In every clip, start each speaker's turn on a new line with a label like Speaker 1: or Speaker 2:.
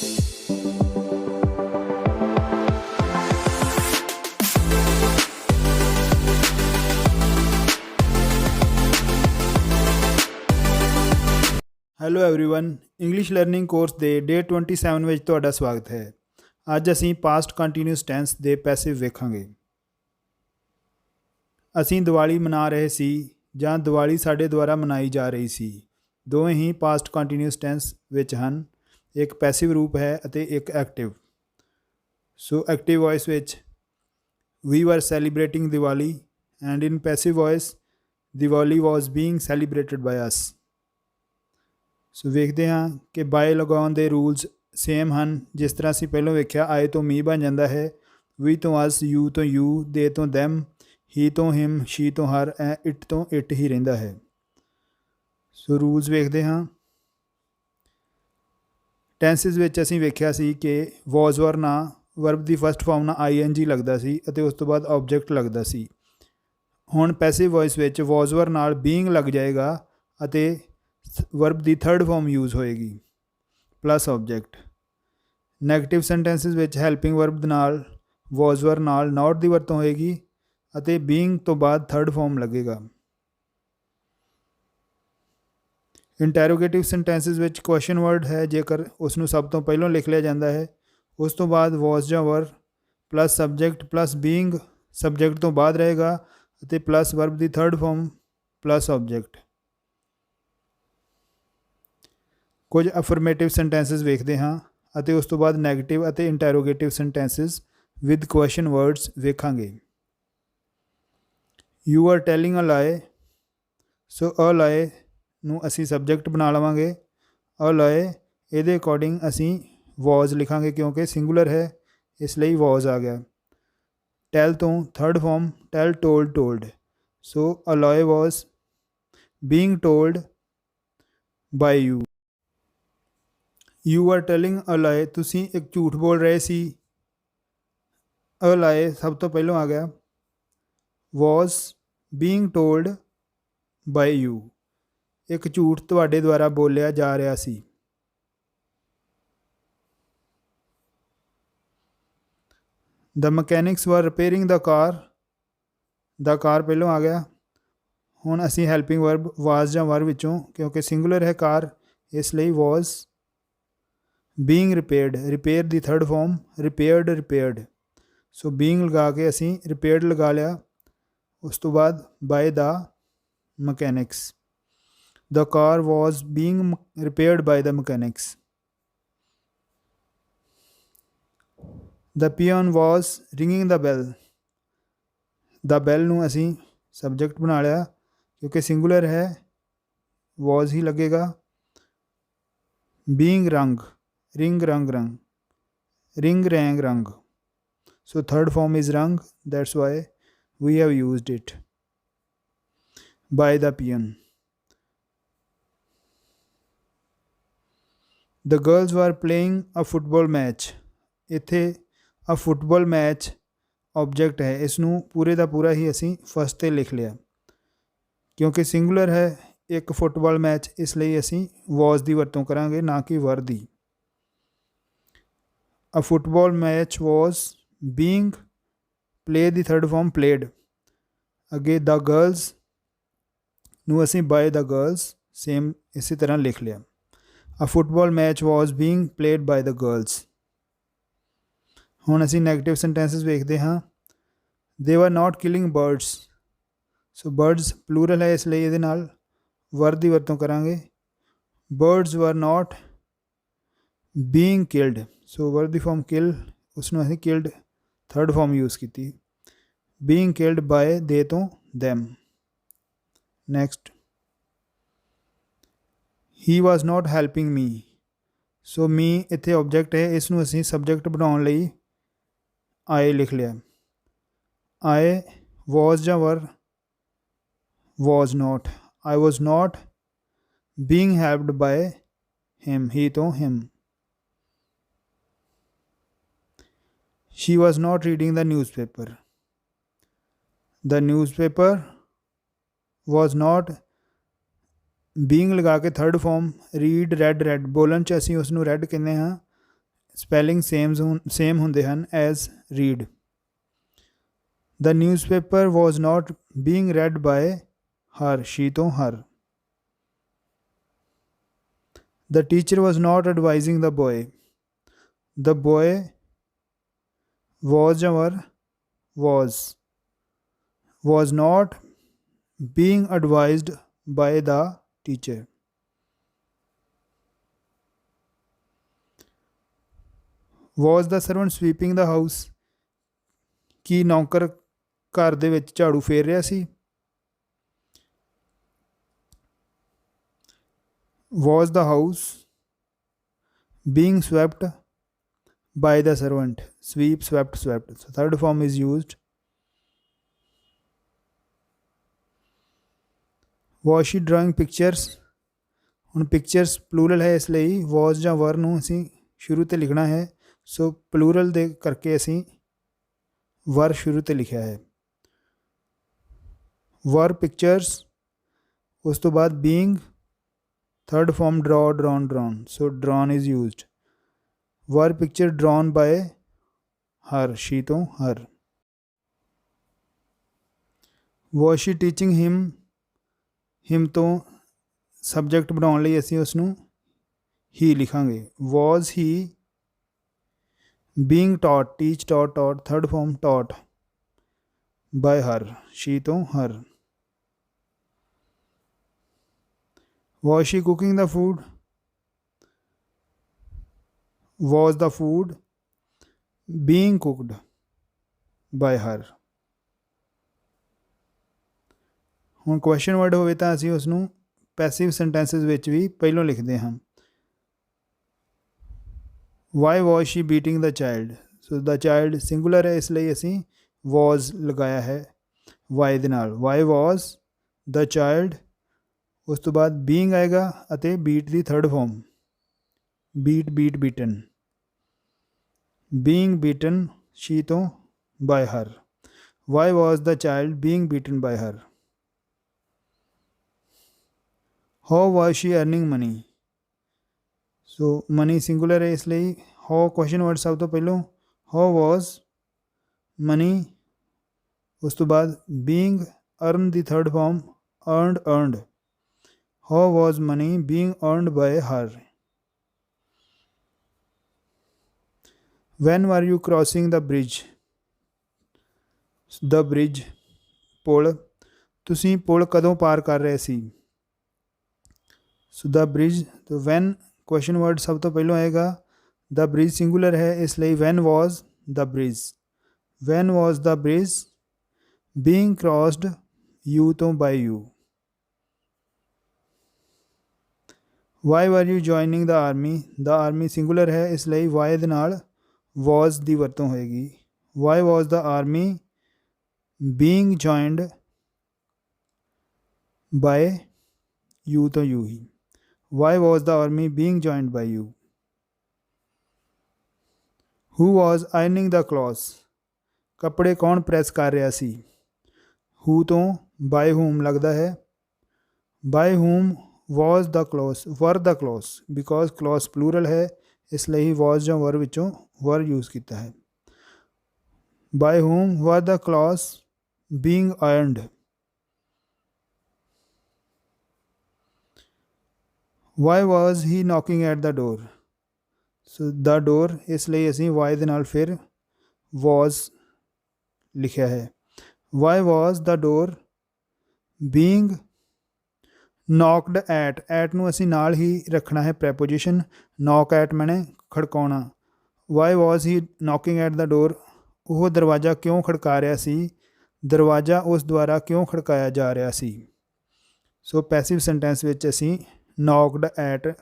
Speaker 1: Hello everyone English learning course ਦੇ ਡੇ 27 ਵਿੱਚ ਤੁਹਾਡਾ ਸਵਾਗਤ ਹੈ। ਅੱਜ ਅਸੀਂ ਪਾਸਟ ਕੰਟੀਨਿਊਸ ਟੈਂਸ ਦੇ ਪੈਸਿਵ ਵੇਖਾਂਗੇ। ਅਸੀਂ ਦੀਵਾਲੀ ਮਨਾ ਰਹੇ ਸੀ ਜਾਂ ਦੀਵਾਲੀ ਸਾਡੇ ਦੁਆਰਾ ਮਨਾਈ ਜਾ ਰਹੀ ਸੀ। ਦੋਵੇਂ ਹੀ ਪਾਸਟ ਕੰਟੀਨਿਊਸ ਟੈਂਸ ਵਿੱਚ ਹਨ। ਇੱਕ ਪੈਸਿਵ ਰੂਪ ਹੈ ਅਤੇ ਇੱਕ ਐਕਟਿਵ। ਸੋ ਐਕਟਿਵ ਵੌਇਸ ਵਿੱਚ we were celebrating Diwali and in passive voice Diwali was being celebrated by us. So ਵੇਖਦੇ ਹਾਂ ਕਿ ਬਾਏ ਲਗਾਉਣ ਦੇ ਰੂਲਸ ਸੇਮ ਹਨ। ਜਿਸ ਤਰ੍ਹਾਂ ਅਸੀਂ ਪਹਿਲਾਂ ਵੇਖਿਆ, ਆਏ ਤੋਂ ਮੀ ਬਣ ਜਾਂਦਾ ਹੈ, ਵੀ ਤੋਂ ਅਸ, ਯੂ ਤੋਂ ਯੂ, ਦੇ ਤੋਂ ਦੈਮ, ਹੀ ਤੋਂ ਹਿਮ, ਸ਼ੀ ਤੋਂ ਹਰ, ਇਟ ਤੋਂ ਇਟ ਹੀ ਰਹਿੰਦਾ ਹੈ। ਸੋ ਰੂਲਸ ਵੇਖਦੇ ਹਾਂ। ਟੈਂਸਿਸ ਵਿੱਚ ਅਸੀਂ ਵੇਖਿਆ ਸੀ ਕਿ ਵਾਜ਼ ਵਰ ਨਾਲ ਵਰਬ ਦੀ ਫਸਟ ਫਾਰਮ ਨਾਲ ING ਲੱਗਦਾ ਸੀ ਅਤੇ ਉਸ ਤੋਂ ਬਾਅਦ ਆਬਜੈਕਟ ਲੱਗਦਾ ਸੀ। ਹੁਣ ਪੈਸਿਵ ਵੌਇਸ ਵਿੱਚ ਵਾਜ਼ ਵਰ ਨਾਲ ਬੀਇੰਗ ਲੱਗ ਜਾਏਗਾ ਅਤੇ ਵਰਬ ਦੀ ਥਰਡ ਫਾਰਮ ਯੂਜ਼ ਹੋਏਗੀ ਪਲੱਸ ਆਬਜੈਕਟ। ਨੈਗੇਟਿਵ ਸੈਂਟੈਂਸਿਸ ਵਿੱਚ ਹੈਲਪਿੰਗ ਵਰਬ ਨਾਲ ਵਾਜ਼ ਵਰ ਨਾਲ ਨਾਟ ਦੀ ਵਰਤੋਂ ਹੋਏਗੀ ਅਤੇ ਬੀਇੰਗ ਤੋਂ ਬਾਅਦ ਥਰਡ ਫਾਰਮ ਲੱਗੇਗਾ। ਇੰਟੈਰੋਗੇਟਿਵ ਸੈਂਟੈਂਸਿਸ ਵਿੱਚ ਕੁਐਸਚਨ ਵਰਡ ਹੈ, ਜੇਕਰ ਉਸ ਨੂੰ ਸਭ ਤੋਂ ਪਹਿਲਾਂ ਲਿਖ ਲਿਆ ਜਾਂਦਾ ਹੈ। ਉਸ ਤੋਂ ਬਾਅਦ ਵਾਜ਼ ਜਾਂ ਵਰ plus subject plus being subject ਤੋਂ ਬਾਅਦ ਰਹੇਗਾ ਅਤੇ ਪਲੱਸ ਵਰਬ ਦੀ ਥਰਡ ਫਾਰਮ ਪਲੱਸ ਆਬਜੈਕਟ। ਕੁਝ ਅਫਰਮੇਟਿਵ ਸੈਂਟੈਂਸਿਸ ਵੇਖਦੇ ਹਾਂ ਅਤੇ ਉਸ ਤੋਂ ਬਾਅਦ ਨੈਗੇਟਿਵ ਅਤੇ ਇੰਟੈਰੋਗੇਟਿਵ ਸੈਂਟੈਂਸਿਸ ਵਿਦ ਕੁਐਸਚਨ ਵਰਡਸ ਵੇਖਾਂਗੇ। ਯੂ ਆਰ ਟੈਲਿੰਗ ਅ ਲਾਏ। ਸੋ ਅ ਲਾਏ ਨੂੰ ਅਸੀਂ ਸਬਜੈਕਟ ਬਣਾ ਲਵਾਂਗੇ। ਅ ਲਾਏ ਇਹਦੇ ਅਕੋਰਡਿੰਗ ਅਸੀਂ ਵਾਜ਼ ਲਿਖਾਂਗੇ ਕਿਉਂਕਿ ਸਿੰਗੂਲਰ ਹੈ, ਇਸ ਲਈ ਵਾਜ਼ ਆ ਗਿਆ। ਟੈਲ ਤੋਂ third form tell, told, told. So a lie was being told by you. You are telling a lie, ਤੁਸੀਂ ਇੱਕ ਝੂਠ ਬੋਲ ਰਹੇ ਸੀ। ਅ ਲਾਏ ਸਭ ਤੋਂ ਪਹਿਲਾਂ ਆ ਗਿਆ। ਵਾਜ਼ ਬੀਇੰਗ ਟੋਲਡ ਬਾਈ ਯੂ, ਇੱਕ ਝੂਠ ਤੁਹਾਡੇ ਦੁਆਰਾ ਬੋਲਿਆ ਜਾ ਰਿਹਾ ਸੀ। ਦ ਮਕੈਨਿਕਸ ਵਰ ਰਿਪੇਅਰਿੰਗ ਦਾ ਕਾਰ ਪਹਿਲਾਂ ਆ ਗਿਆ। ਹੁਣ ਅਸੀਂ ਹੈਲਪਿੰਗ ਵਰਬ ਵਾਜ਼ ਜਾਂ ਵਰ ਵਿੱਚੋਂ, ਕਿਉਂਕਿ ਸਿੰਗੂਲਰ ਹੈ ਕਾਰ, ਇਸ ਲਈ ਵਾਜ਼ ਬੀਇੰਗ ਰਿਪੇਅਰਡ, ਰਿਪੇਅਰ ਦੀ third form repaired, repaired. So being ਲਗਾ ਕੇ ਅਸੀਂ ਰਿਪੇਅਰਡ ਲਗਾ ਲਿਆ। ਉਸ ਤੋਂ ਬਾਅਦ by the mechanics. The car was being repaired by the mechanics. The peon was ringing the bell. The bell ਨੂੰ ਅਸੀਂ ਸਬਜੈਕਟ ਬਣਾ ਲਿਆ ਕਿਉਂਕਿ ਸਿੰਗੂਲਰ ਹੈ, ਵਾਜ਼ ਹੀ ਲੱਗੇਗਾ। ਬੀਇੰਗ ਰੰਗ, ਰਿੰਗ ਰੰਗ ਰੰਗ, ਰਿੰਗ ਰੈਂਗ ਰੰਗ। So third form is rang, that's why we have used it. By the peon. The girls were playing a football match. ਇੱਥੇ a football match object ਹੈ, ਇਸ ਨੂੰ ਪੂਰੇ ਦਾ ਪੂਰਾ ਹੀ ਅਸੀਂ ਫਸਟ 'ਤੇ ਲਿਖ ਲਿਆ ਕਿਉਂਕਿ ਸਿੰਗੂਲਰ ਹੈ ਇੱਕ ਫੁੱਟਬਾਲ ਮੈਚ, ਇਸ ਲਈ ਅਸੀਂ ਵਾਜ਼ ਦੀ ਵਰਤੋਂ ਕਰਾਂਗੇ ਨਾ ਕਿ ਵਰ ਦੀ। A football match was being play the third farm played। ਅੱਗੇ the girls ਨੂੰ ਅਸੀਂ by the girls ਸੇਮ ਇਸੇ ਤਰ੍ਹਾਂ ਲਿਖ ਲਿਆ। A football match was being played by the girls। ਹੁਣ ਅਸੀਂ ਨੈਗੇਟਿਵ ਸੈਂਟੈਂਸਿਸ ਵੇਖਦੇ ਹਾਂ। They were not killing birds। So birds plural ਹੈ, ਇਸ ਲਈ ਇਹਦੇ ਨਾਲ ਵਰ ਦੀ ਵਰਤੋਂ ਕਰਾਂਗੇ। Birds were not being killed। ਸੋ ਵਰ ਦੀ ਫਾਰਮ ਕਿਲ, ਉਸ ਨੂੰ ਅਸੀਂ ਕਿਲਡ ਥਰਡ ਫਾਰਮ ਯੂਜ਼ ਕੀਤੀ। ਬੀਇੰਗ ਕਿਲਡ ਬਾਏ ਦੇ ਤੋਂ ਦੈਮ। ਨੈਕਸਟ, ਹੀ ਵਾਜ਼ ਨਾਟ ਹੈਲਪਿੰਗ ਮੀ। ਸੋ ਮੀ ਇੱਥੇ ਆਬਜੈਕਟ ਹੈ, ਇਸ ਨੂੰ ਅਸੀਂ ਸਬਜੈਕਟ ਬਣਾਉਣ ਲਈ ਆਏ ਲਿਖ ਲਿਆ। ਆਏ ਵਾਜ਼ ਜਾਂ ਵਰ ਵਾਜ਼ ਨਾਟ। ਆਈ ਵਾਜ਼ ਨਾਟ ਬੀਇੰਗ ਹੈਲਪਡ ਬਾਏ ਹਿਮ, ਹੀ ਤੋਂ ਹਿਮ। She was not reading the newspaper। The newspaper was not being ਲਗਾ ਕੇ third form read, read, read. ਬੋਲਣ 'ਚ ਅਸੀਂ ਉਸ ਨੂੰ ਰੈਡ ਕਹਿੰਦੇ ਹਾਂ, ਸਪੈਲਿੰਗ ਸੇਮ ਹੁੰਦੇ ਹਨ as read. The newspaper was not being read by her, she ਤੋਂ her। The teacher was not advising the boy, the boy was or was not being advised by the teacher। Was the servant sweeping the house, ਕੀ ਨੌਕਰ ਘਰ ਦੇ ਵਿੱਚ ਝਾੜੂ ਫੇਰ ਰਿਹਾ ਸੀ। Was the house being swept by the servant, sweep swept swept, so third form is used। Was she drawing pictures, ਹੁਣ pictures plural ਹੈ ਇਸ ਲਈ was ਜਾਂ were ਨੂੰ ਅਸੀਂ ਸ਼ੁਰੂ ਤੇ ਲਿਖਣਾ ਹੈ, ਸੋ plural ਦੇ ਕਰਕੇ ਅਸੀਂ were ਸ਼ੁਰੂ ਤੇ ਲਿਖਿਆ ਹੈ। were pictures, ਉਸ ਤੋਂ ਬਾਅਦ being, third form draw drawn, so drawn is used। were picture drawn by her, she ਤੋਂ her। was she teaching him ਤੋਂ ਸਬਜੈਕਟ ਬਣਾਉਣ ਲਈ ਅਸੀਂ ਉਸ ਨੂੰ ਹੀ ਲਿਖਾਂਗੇ। was he being taught, teach taught, third form taught by her, she ਤੋਂ her। was she cooking the food, was the food being cooked by her। ਹੁਣ question word ਹੋਵੇ ਤਾਂ ਅਸੀਂ ਉਸ ਨੂੰ ਪੈਸਿਵ ਸੈਂਟੈਂਸਸ ਵਿੱਚ ਵੀ ਪਹਿਲੋਂ ਲਿਖਦੇ ਹਾਂ। why was she beating the child, so the child singular ਹੈ ਇਸ ਲਈ ਅਸੀਂ was ਲਗਾਇਆ ਹੈ why ਦੇ ਨਾਲ। why was the child, ਉਸ ਤੋਂ ਬਾਅਦ being ਆਏਗਾ ਅਤੇ beat ਦੀ third form beat beaten, being beaten, she ਤੋਂ by her। why was the child being beaten by her। how was she earning money, so money singular ਹੈ ਇਸ ਲਈ how ਕੁਐਸਚਨ ਵਰਡ ਸਭ ਤੋਂ ਪਹਿਲੋਂ how was money, ਉਸ ਤੋਂ ਬਾਅਦ being earn ਦੀ third form earned। how was money being earned by her। when were you crossing the bridge, the bridge ਪੁਲ, ਤੁਸੀਂ ਪੁਲ ਕਦੋਂ ਪਾਰ ਕਰ ਰਹੇ ਸੀ। so the bridge, तो when ਕੁਐਸਚਨ ਵਰਡ ਸਭ ਤੋਂ ਪਹਿਲੋਂ ਆਏਗਾ the bridge ਸਿੰਗੂਲਰ ਹੈ ਇਸ ਲਈ when was the bridge। when was the bridge being crossed, you ਤੋਂ by you। why were you joining the army, the army singular ਹੈ ਇਸ ਲਈ why ਦੇ ਨਾਲ was ਦੀ ਵਰਤੋਂ ਹੋਏਗੀ। why was the army being joined by you ਤੋਂ you he. why was the army being joined by you। who was ironing the clothes, ਕੱਪੜੇ ਕੌਣ ਪ੍ਰੈਸ ਕਰ ਰਿਹਾ ਸੀ। who ਤੋਂ by whom ਲੱਗਦਾ ਹੈ। by whom was the clothes, were the clothes, because clothes plural ਹੈ ਇਸ ਲਈ was ਜਾਂ were ਵਿੱਚੋਂ were use ਕੀਤਾ ਹੈ। by whom were the clothes being ironed। why was he knocking at the door, so the door ਇਸ ਲਈ ਅਸੀਂ why ਦੇ ਨਾਲ ਫਿਰ was ਲਿਖਿਆ ਹੈ। why was the door being knocked at ਨੂੰ ਅਸੀਂ ਨਾਲ ਹੀ ਰੱਖਣਾ ਹੈ ਪ੍ਰੈਪੋਜੀਸ਼ਨ। knock at ਮੈਨੇ ਖੜਕਾਉਣਾ। why was he knocking at the door, ਉਹ ਦਰਵਾਜ਼ਾ ਕਿਉਂ ਖੜਕਾ ਰਿਹਾ ਸੀ, ਦਰਵਾਜ਼ਾ ਉਸ ਦੁਆਰਾ ਕਿਉਂ ਖੜਕਾਇਆ ਜਾ ਰਿਹਾ ਸੀ। ਸੋ ਪੈਸਿਵ ਸੈਂਟੈਂਸ ਵਿੱਚ ਅਸੀਂ knocked at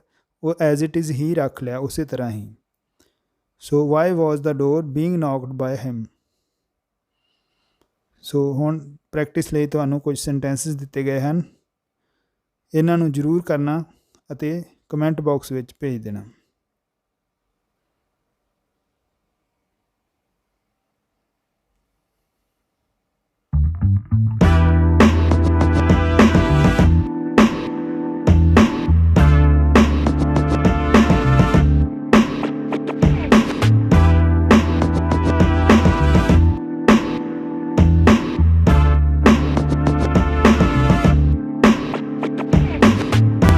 Speaker 1: ਉਹ ਐਜ਼ ਇਟ ਇਜ਼ ਹੀ ਰੱਖ ਲਿਆ ਉਸੇ ਤਰ੍ਹਾਂ ਹੀ। ਸੋ why was the door being knocked by him। ਸੋ ਹੁਣ ਪ੍ਰੈਕਟਿਸ ਲਈ ਤੁਹਾਨੂੰ ਕੁਝ ਸੈਂਟੈਂਸਸ ਦਿੱਤੇ ਗਏ ਹਨ, ਇਹਨਾਂ ਨੂੰ ਜ਼ਰੂਰ ਕਰਨਾ ਅਤੇ ਕਮੈਂਟ ਬਾਕਸ ਵਿੱਚ ਭੇਜ ਦੇਣਾ।